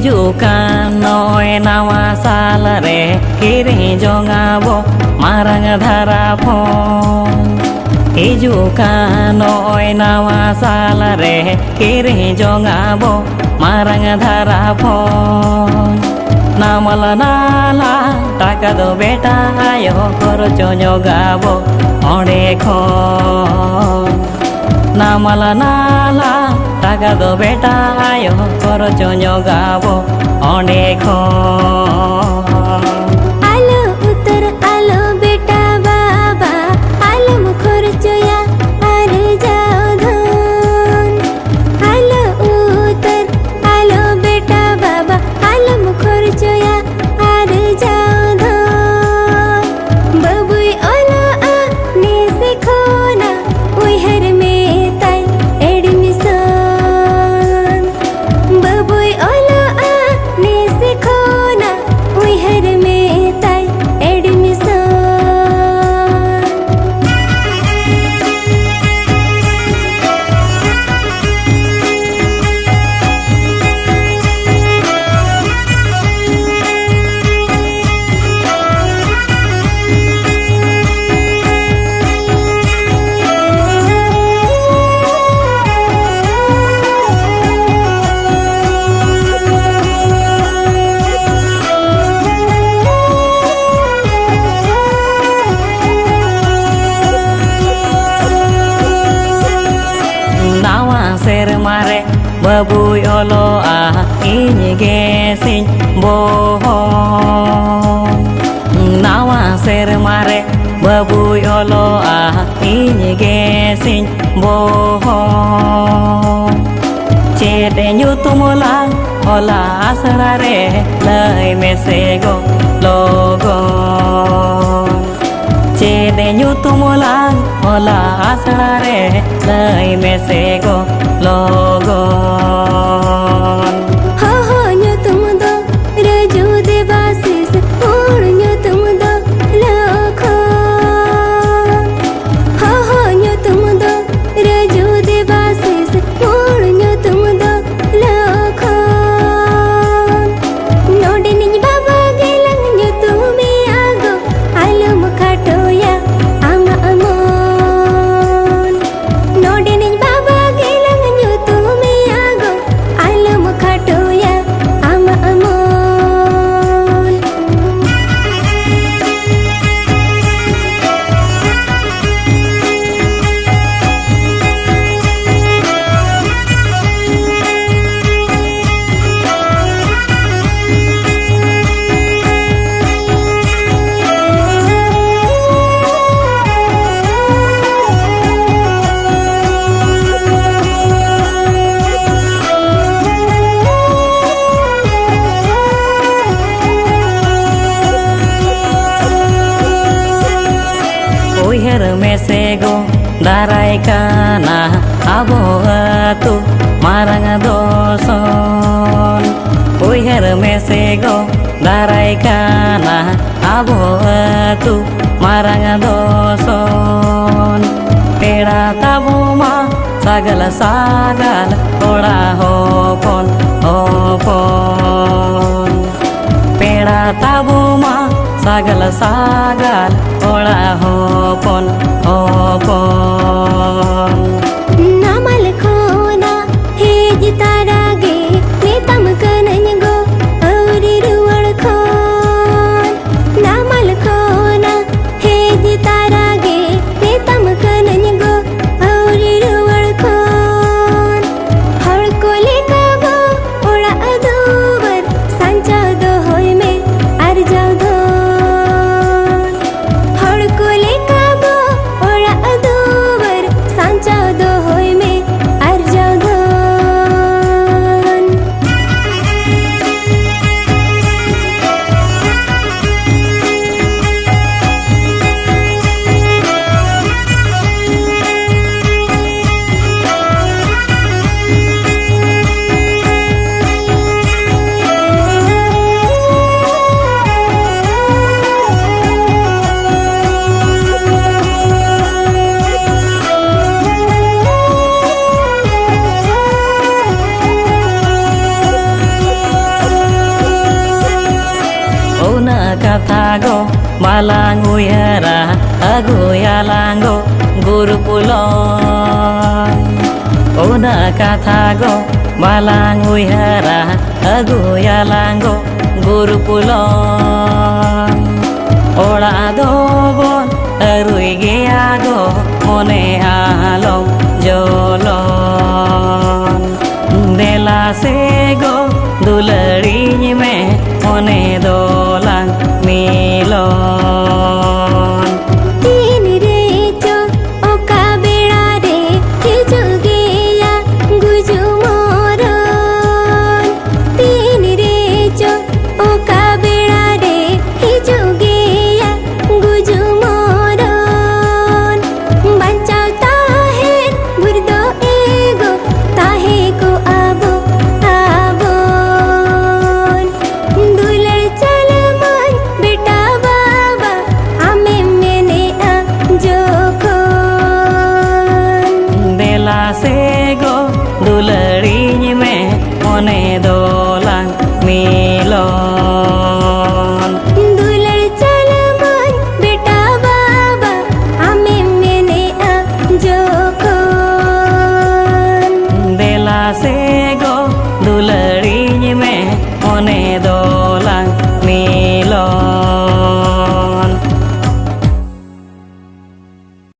Hijukan noy nawa salare kiri jongabo marang dharapon Hijukan noy nawa salare kiri jongabo marang dharapon Namala nala taka do beta ayo korcho nyogabo onde khon Namala nala taka do beta ayo korcho nyogabo onde khon Alo utar alo beta baba alam korcho ya ar jao dhon Alo utar alo beta baba alam korcho ya ar jao dhon Babui olo a ne sikhona oi har me tai admission Babui olo a ne sikhona oi har me tai admission Nawa ser mare babui olo a inye gesin bohong Nawa ser mare babui olo a inye gesin bohong Cede nyutumolang ola asrare lai mesego logon Cede nyutumolang ola asrare lai mesego logon Ho ho nyo tum do raju devasis or nyo tum do lokhon Ho ho nyo tum do raju devasis or nyo tum do lokhon Node ni baba gelang nyo tumi ago alum khatoya ama amon Node ni baba gelang nyo tumi ago alum khatoya ama amon Uher mesego darai kana abo atu marang doson Uher mesego darai kana abo atu marang doson Peda tabuma sagala sagal oda hopon hopon Peda tabuma sagala sagal oda hopon hopon Namal khona hej tarage netam kanany go auri ruwad khon Namal khona hej tarage netam kanany go auri ruwad khon har ko lekabo oda adubar sancha do hoy me ar jao dhon har ko lekabo oda adubar sancha katha go malang uyara aguyalang go gurupulon Ona katha go malang uyara aguyalang go gurupulon Ola do bon arui gea go mone alom jolon Dela se go dulari me mone dolang milon तीन रे जो ओका बेड़ा रे हिजु गेया गुजु मोरन तीन रे जो ओका बेड़ा रे हिजु गेया गुजु मोरन बचाओ ताहे बुरदो एगो ताहे को आबो आबोन दुलर चल मन बेटा बाबा आमे मेने आ जोखन Dela se